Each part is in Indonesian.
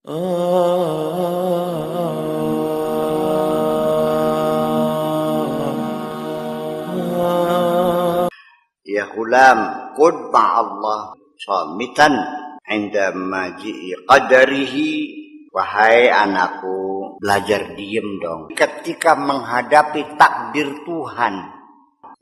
Ya ghulam, qud ma'allah shamitan inda maji'i qadarihi. Wahai anakku, belajar diem dong ketika menghadapi takdir Tuhan.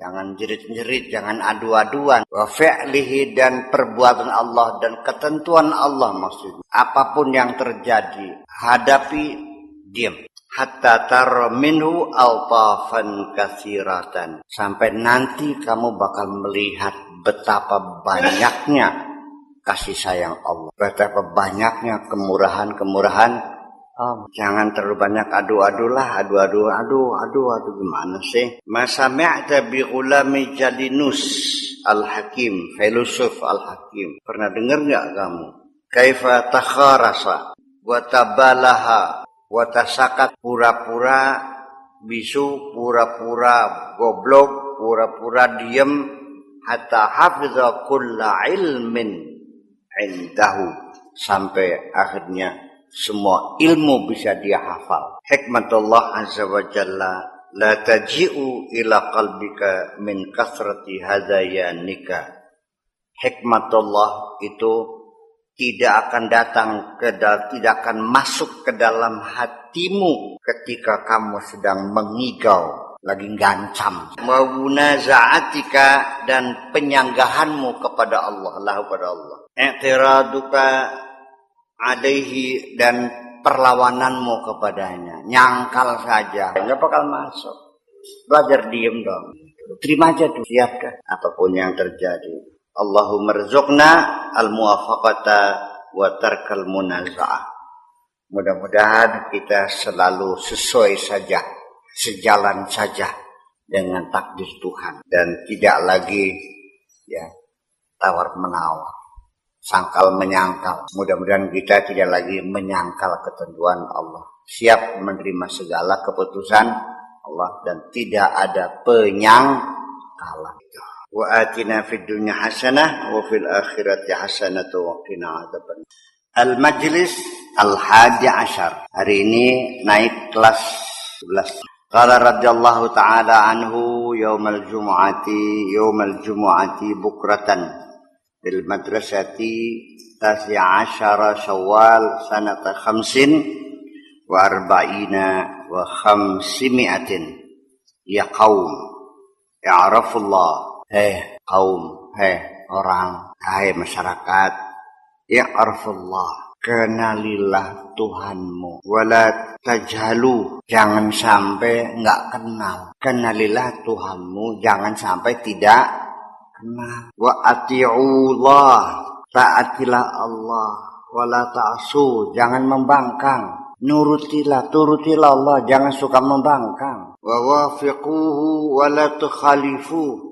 Jangan jerit-jerit, jangan adu-aduan. Wa fi'lihi, dan perbuatan Allah dan ketentuan Allah maksudnya. Apapun yang terjadi, hadapi diam. Hatta tara minhu altafan katsiratan. Sampai nanti kamu bakal melihat betapa banyaknya kasih sayang Allah. Betapa banyaknya kemurahan-kemurahan. Jangan terlalu banyak adu-adu lah, adu gimana sih? Masami'ta bi ghulami Jalinus al-Hakim, filosof al-Hakim. Pernah dengar enggak kamu? Kaifa takharasa wa tabalaha wa tasakat, pura-pura bisu, pura-pura goblok, pura-pura diem, hatta hafiza kulla ilmin indahu, sampai akhirnya semua ilmu bisa dia hafal. Hikmatullah azza wa jalla la taji'u ila qalbika min kasrati hadayanika. Hikmatullah itu tidak akan tidak akan masuk ke dalam hatimu ketika kamu sedang mengigau, lagi gancam. Wa munaza'atika, dan penyanggahanmu kepada Allah, kepada Allah. I'tiraduka alaihi, dan perlawananmu kepadanya, nyangkal saja, nggak bakal masuk. Belajar diem dong, terima aja tuh, siap dah apapun yang terjadi. Allahumma rzuqna al-muwafaqata wa tarkal munaza'ah. Mudah-mudahan kita selalu sesuai saja, sejalan saja dengan takdir Tuhan, dan tidak lagi tawar menawar, sangkal menyangkal. Mudah-mudahan kita tidak lagi menyangkal ketentuan Allah, siap menerima segala keputusan Allah dan tidak ada penyangkalan. Wa atina fid dunya hasanah wa fil akhirati hasanah wa qina adzaban. Al-majlis al-hadi asyar. Hari ini naik kelas 11. Qala radhiyallahu ta'ala anhu yaumal jumu'ati bukratan bil madrasati tasi'a asyara Syawal sanata 45 wa 500. Ya qaum, i'rafullah. Kaum, orang, masyarakat, i'rafullah, kenalilah Tuhanmu. Wala tajhalu, jangan sampai enggak kenal. Kenalilah Tuhanmu, jangan sampai tidak kenal. Wa ati'ullah, taatilah Allah. Wala ta'su, jangan membangkang. Turutilah Allah, jangan suka membangkang. Wa wafiquhu wala tukhalifu,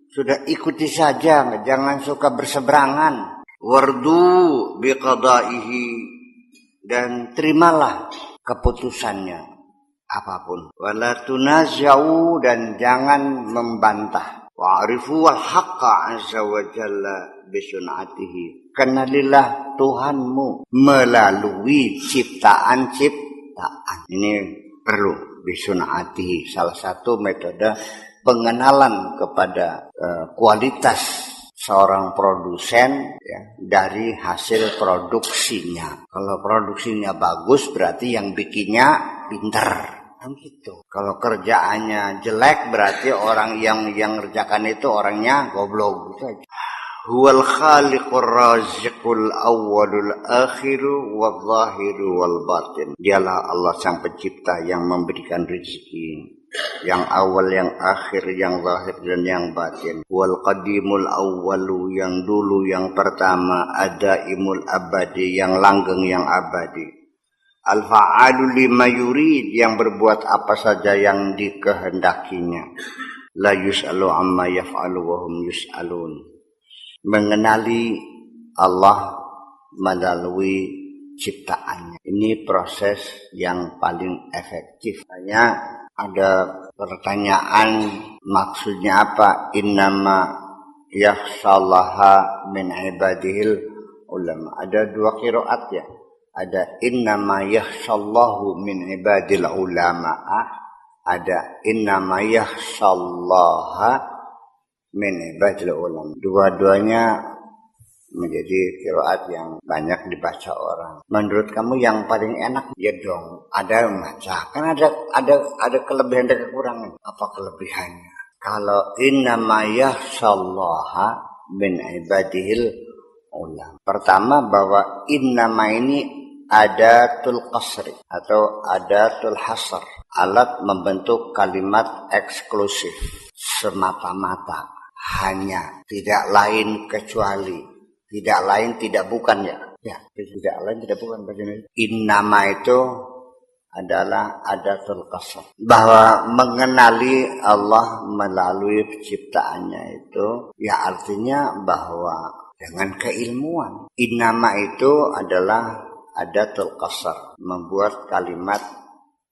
sudah ikuti saja, jangan suka berseberangan. Wardu biqada'ihi, dan terimalah keputusannya apapun. Wala tunaza'u, dan jangan membantah. Wa'rifu wal haqqa azza wa jalla bisun'atihi, kenalilah Tuhanmu melalui ciptaan. Ini perlu bisun'atihi, salah satu metode pengenalan kepada kualitas seorang produsen dari hasil produksinya. Kalau produksinya bagus berarti yang bikinnya pinter, kan gitu. Kalau kerjaannya jelek berarti orang yang ngerjakan itu orangnya goblok gitu aja. Huwal khaliqur raziqul awwalul akhiru wal zahiru wal batin. Dialah Allah sang pencipta yang memberikan rezeki, yang awal, yang akhir, yang zahir dan yang batin. Wal qadimul awwalu, yang dulu, yang pertama. Adaimul abadi, yang langgeng, yang abadi. Al fa'alu lima yurid, yang berbuat apa saja yang dikehendakinya. La yus'alu amma yaf'alu wa hum yus'alun. Mengenali Allah melalui ciptaannya, ini proses yang paling efektif. Hanya ada pertanyaan, maksudnya apa? Innama yakhshallaha min ibadihil ulama. Ada dua qiraat ya. Ada innama yakhshallahu min ibadil ulama'a, ada innama yakhshallaha min ibadil ulama. Dua-duanya menjadi qiraat yang banyak dibaca orang. Menurut kamu yang paling enak? Ya dong, ada membaca. Kan ada kelebihan dan kekurangan. Apa kelebihannya? Kalau innama yakhshallaha min ibadil ulama. Pertama bahwa innama ini adatul qasri atau adatul hasr, alat membentuk kalimat eksklusif, semata-mata, hanya, tidak lain kecuali, tidak lain tidak bukan ya tidak lain tidak bukan. Innama itu adalah adatul qasr, bahwa mengenali Allah melalui penciptaannya itu ya artinya bahwa dengan keilmuan. Innama itu adalah adatul qasr, membuat kalimat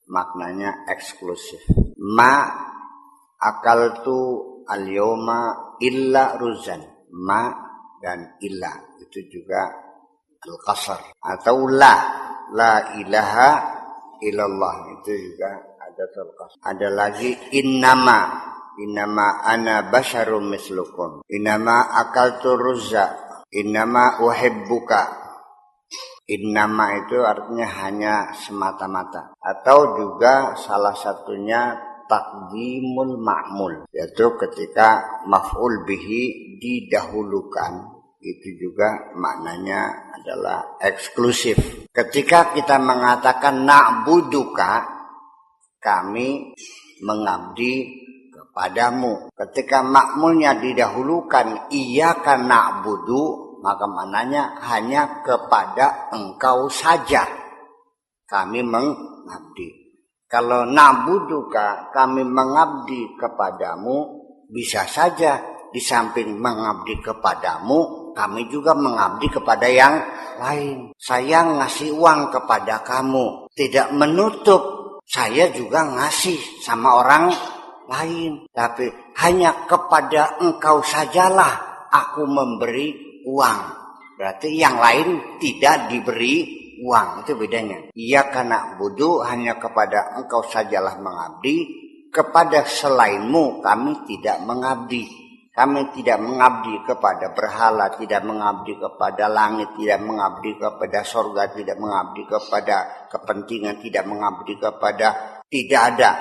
maknanya eksklusif. Ma akaltu al-yawma illa ruzan. Ma dan illa itu juga al-qasr. Atau la ilaha illallah itu juga adatul qasr. Ada lagi innama ana basyarum mislukum. Innama akaltu ruzza. Innama uhibbuka. Innama itu artinya hanya semata-mata. Atau juga salah satunya taqdimul ma'mul, yaitu ketika maf'ul bihi didahulukan. Itu juga maknanya adalah eksklusif. Ketika kita mengatakan na'buduka, kami mengabdi kepadamu. Ketika ma'mulnya didahulukan iyyaka na'budu, maka maknanya hanya kepada engkau saja kami mengabdi. Kalau na'buduka, kami mengabdi kepadamu, bisa saja di samping mengabdi kepadamu, kami juga mengabdi kepada yang lain. Saya ngasih uang kepada kamu, tidak menutup saya juga ngasih sama orang lain. Tapi hanya kepada engkau sajalah aku memberi uang. Berarti yang lain tidak diberi uang. Itu bedanya. Iya karena budu hanya kepada engkau sajalah mengabdi, kepada selainmu kami tidak mengabdi. Kami tidak mengabdi kepada berhala, tidak mengabdi kepada langit, tidak mengabdi kepada surga, tidak mengabdi kepada kepentingan, tidak mengabdi kepada, tidak ada.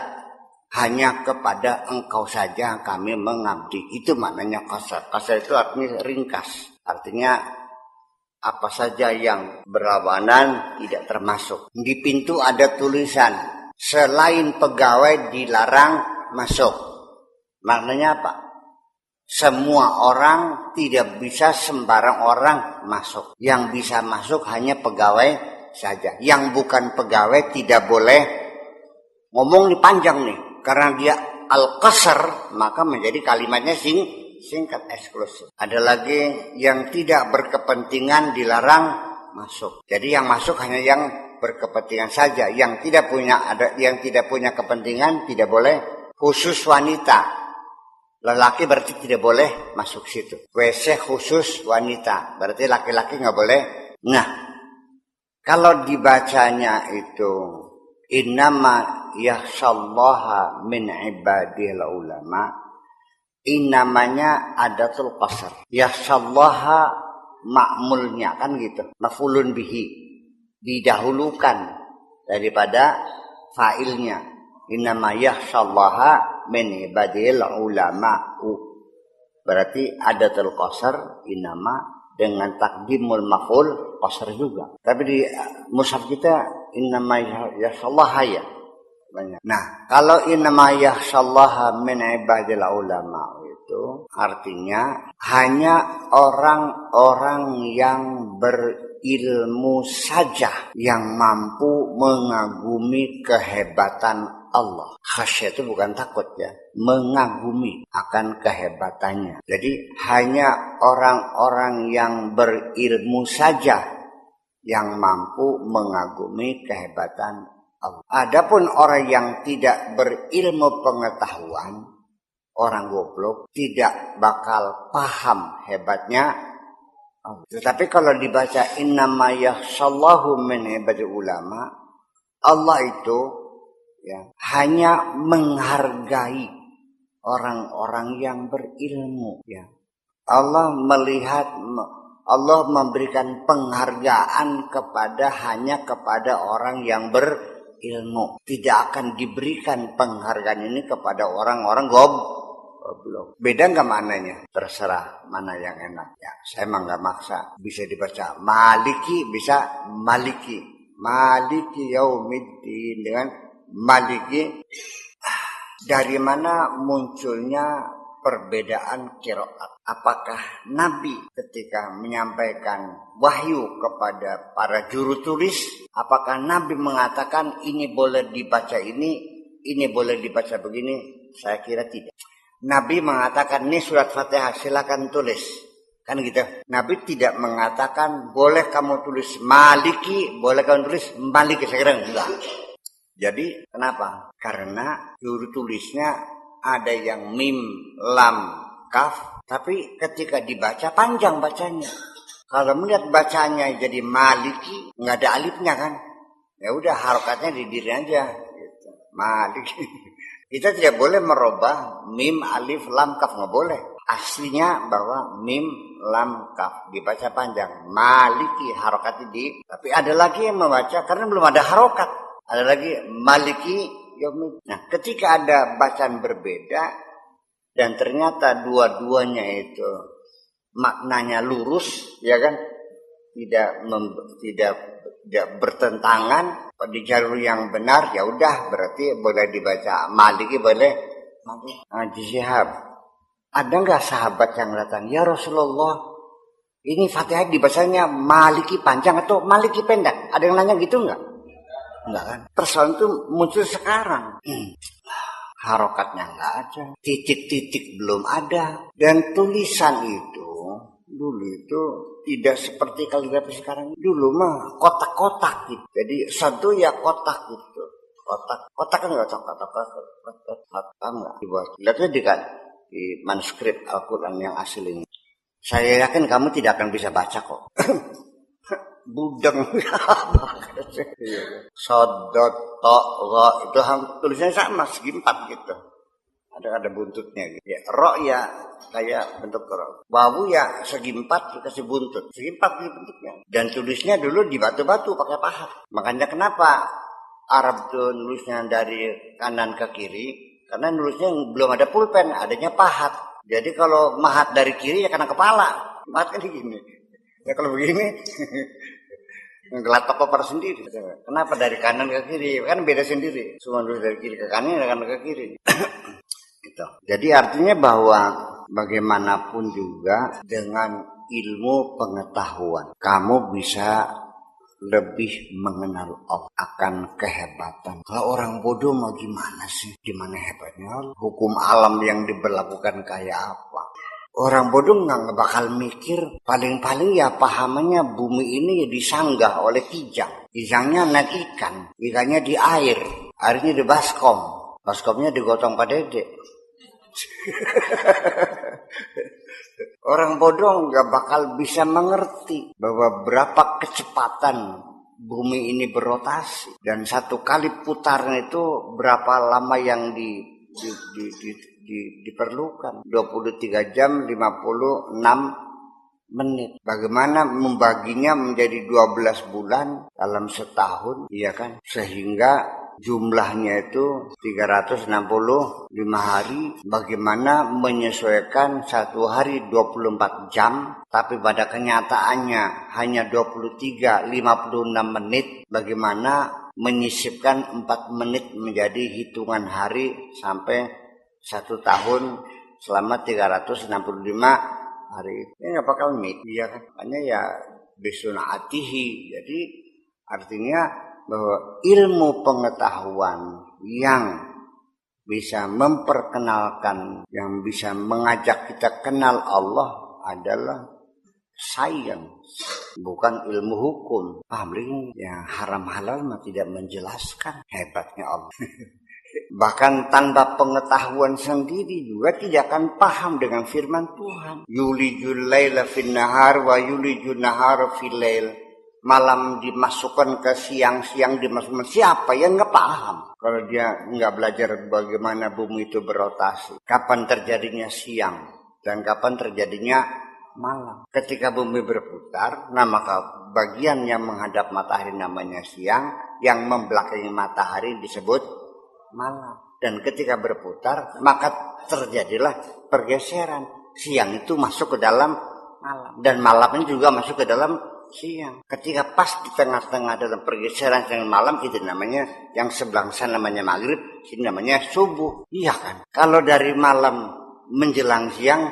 Hanya kepada engkau saja kami mengabdi. Itu maknanya qasar. Qasar itu artinya ringkas. Artinya apa saja yang berlawanan tidak termasuk. Di pintu ada tulisan selain pegawai dilarang masuk. Maknanya apa? Semua orang tidak bisa sembarang orang masuk. Yang bisa masuk hanya pegawai saja. Yang bukan pegawai tidak boleh. Ngomong nih panjang nih. Karena dia al-qasr, maka menjadi kalimatnya singkat eksklusif. Ada lagi yang tidak berkepentingan dilarang masuk. Jadi yang masuk hanya yang berkepentingan saja. Yang tidak punya kepentingan tidak boleh. Khusus wanita. Lelaki berarti tidak boleh masuk situ. WC khusus wanita, berarti laki-laki nggak boleh. Nah, kalau dibacanya itu innama yakhshallaha min ibadil ulama, namanya adatul qasr. Yakhshallaha ma'mulnya kan gitu. Maf'ulun bihi didahulukan daripada fa'ilnya. Innama yakhshallaha min ibadil ulama. Berarti adatul qasr innama dengan takdimul maf'ul qasr juga. Tapi di mushaf kita innama yakhshallaha ya. Nah, kalau innama yakhshallaha min ibadil ulama itu artinya hanya orang-orang yang berilmu saja yang mampu mengagumi kehebatan Allah. Khasyah itu bukan takut ya, mengagumi akan kehebatannya. Jadi hanya orang-orang yang berilmu saja yang mampu mengagumi kehebatan Allah. Adapun orang yang tidak berilmu pengetahuan, orang goblok, tidak bakal paham hebatnya Allah. Tetapi kalau dibaca innama yakhshallahu min ibadil ulama, Allah itu ya hanya menghargai orang-orang yang berilmu ya. Allah memberikan penghargaan hanya kepada orang yang berilmu. Tidak akan diberikan penghargaan ini kepada orang-orang goblok. Beda nggak maknanya? Terserah mana yang enak. Ya, saya emang nggak maksa. Bisa dibaca maliki, bisa maliki. Maliki yaumiddin dengan maliki. Dari mana munculnya perbedaan qiraat? Apakah Nabi ketika menyampaikan wahyu kepada para juru tulis, apakah Nabi mengatakan ini boleh dibaca ini boleh dibaca begini? Saya kira tidak. Nabi mengatakan ini surat Fatihah silakan tulis. Kan gitu. Nabi tidak mengatakan boleh kamu tulis maliki, boleh kamu tulis maliki, saya kira enggak. Jadi kenapa? Karena juru tulisnya ada yang mim, lam, kaf, tapi ketika dibaca panjang bacanya. Kalau melihat bacanya jadi maliki, nggak ada alifnya kan? Ya udah harokatnya di diri aja. Gitu. Maliki. Kita tidak boleh merubah mim, alif, lam, kaf, nggak boleh. Aslinya bahwa mim, lam, kaf dibaca panjang. Maliki harokatnya di. Tapi ada lagi yang membaca karena belum ada harokat. Ada lagi maliki yaumiddin. Nah, ketika ada bacaan berbeda dan ternyata dua-duanya itu maknanya lurus, ya kan? Tidak bertentangan di jalur yang benar, ya udah berarti boleh dibaca maliki, boleh Haji Syihab. Ada enggak sahabat yang datang, "Ya Rasulullah, ini Fatihah dibacanya maliki panjang atau maliki pendek?" Ada yang nanya gitu enggak? Enggak kan? Persoalan itu muncul sekarang. Harokatnya enggak ada, titik-titik belum ada, dan tulisan itu dulu itu tidak seperti kaligrafi sekarang. Dulu mah kotak-kotak gitu. Jadi satu ya kotak gitu. Kotak kan enggak kotak enggak dibuat. Lihatnya di manuskrip Al-Qur'an yang aslinya. Saya yakin kamu tidak akan bisa baca kok. Budeng sodot ro itu tulisannya sama segi 4 gitu, ada buntutnya gitu ya. Ro ya kayak bentuk ro, wawu ya segi 4 dikasih buntut, segi 4 gitu bentuknya, dan tulisnya dulu di batu-batu pakai pahat. Makanya kenapa Arab tuh nulisnya dari kanan ke kiri, karena nulisnya belum ada pulpen, adanya pahat. Jadi kalau mahat dari kiri ya kena kepala, mahat kan gini. Ya kalau begini ngelatak kopar sendiri. Kenapa dari kanan ke kiri? Kan beda sendiri. Semua dari kiri ke kanan, dari kanan ke kiri. Gitu. Jadi artinya bahwa bagaimanapun juga dengan ilmu pengetahuan kamu bisa lebih mengenal Allah, akan kehebatan. Kalau orang bodoh mau gimana sih? Gimana hebatnya? Hukum alam yang diberlakukan kayak apa? Orang bodoh nggak bakal mikir, paling-paling ya pahamannya bumi ini ya disanggah oleh kijang. Kijangnya naik ikan, ikannya di air, airnya di baskom, baskomnya digotong Pak Dede. Orang bodoh nggak bakal bisa mengerti bahwa berapa kecepatan bumi ini berotasi, dan satu kali putarnya itu berapa lama yang diperlukan, 23 jam 56 menit. Bagaimana membaginya menjadi 12 bulan dalam setahun, iya kan? Sehingga jumlahnya itu 365 hari. Bagaimana menyesuaikan satu hari 24 jam, tapi pada kenyataannya hanya 23 56 menit. Bagaimana menyisipkan 4 menit menjadi hitungan hari sampai 1 tahun selama 365 hari. Ini nggak bakal ya kan? Hanya ya bisunatihi. Jadi artinya bahwa ilmu pengetahuan yang bisa memperkenalkan, yang bisa mengajak kita kenal Allah adalah sains, bukan ilmu hukum. Paham ini? Yang haram halal mah tidak menjelaskan. Hebatnya Allah. Bahkan tanpa pengetahuan sendiri juga tidak akan paham dengan firman Tuhan. Yulijul laila fin nahar wa yulijul nahar fil lail. Malam dimasukkan ke siang, siang dimasukkan. Siapa yang nggak paham kalau dia nggak belajar bagaimana bumi itu berotasi? Kapan terjadinya siang dan kapan terjadinya malam? Ketika bumi berputar, nah maka bagian yang menghadap matahari namanya siang, yang membelakangi matahari disebut malam. Dan ketika berputar, maka terjadilah pergeseran. Siang itu masuk ke dalam malam, dan malamnya juga masuk ke dalam siang. Ketika pas di tengah-tengah dalam pergeseran siang malam, itu namanya yang sebelah sana namanya maghrib, sini namanya subuh. Iya kan? Kalau dari malam menjelang siang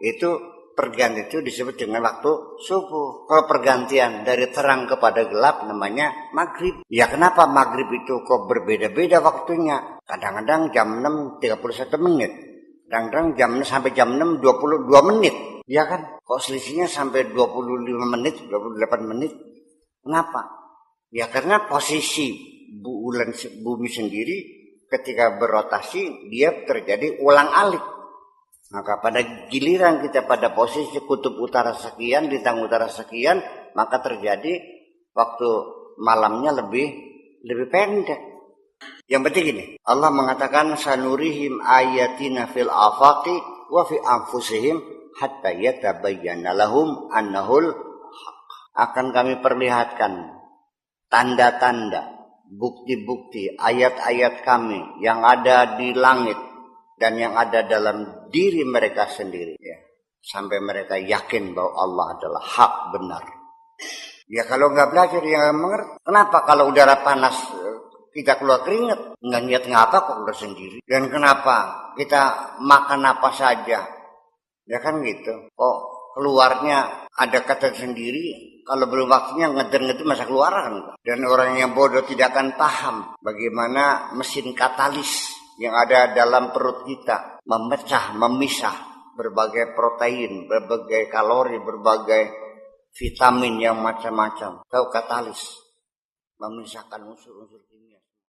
itu pergantian itu disebut dengan waktu subuh. Kalau pergantian dari terang kepada gelap namanya maghrib. Ya kenapa maghrib itu kok berbeda-beda waktunya? Kadang-kadang jam 6:31 menit. Kadang-kadang jam 6 sampai jam 6:22 menit. Ya kan? Kok selisihnya sampai 25 menit, 28 menit? Kenapa? Ya karena posisi bulan bumi sendiri ketika berotasi dia terjadi ulang-alik. Maka pada giliran kita pada posisi kutub utara sekian, bintang utara sekian, maka terjadi waktu malamnya lebih pendek. Yang penting ini, Allah mengatakan sanurihim ayatina fil afaqi wa fi anfusihim hatta yatabayyana lahum annahul haq. Akan kami perlihatkan tanda-tanda, bukti-bukti, ayat-ayat kami yang ada di langit dan yang ada dalam diri mereka sendiri, ya, sampai mereka yakin bahwa Allah adalah hak benar. Ya kalau nggak belajar ya nggak mengerti. Kenapa kalau udara panas kita keluar keringat, nggak niat ngapa kok keluar sendiri? Dan kenapa kita makan apa saja, ya kan gitu? Kok keluarnya ada kata sendiri? Kalau belum waktunya ngeder-ngeder masa keluaran. Dan orang yang bodoh tidak akan paham bagaimana mesin katalis yang ada dalam perut kita memecah, memisah berbagai protein, berbagai kalori, berbagai vitamin yang macam-macam. Tahu katalis memisahkan unsur-unsur kimia.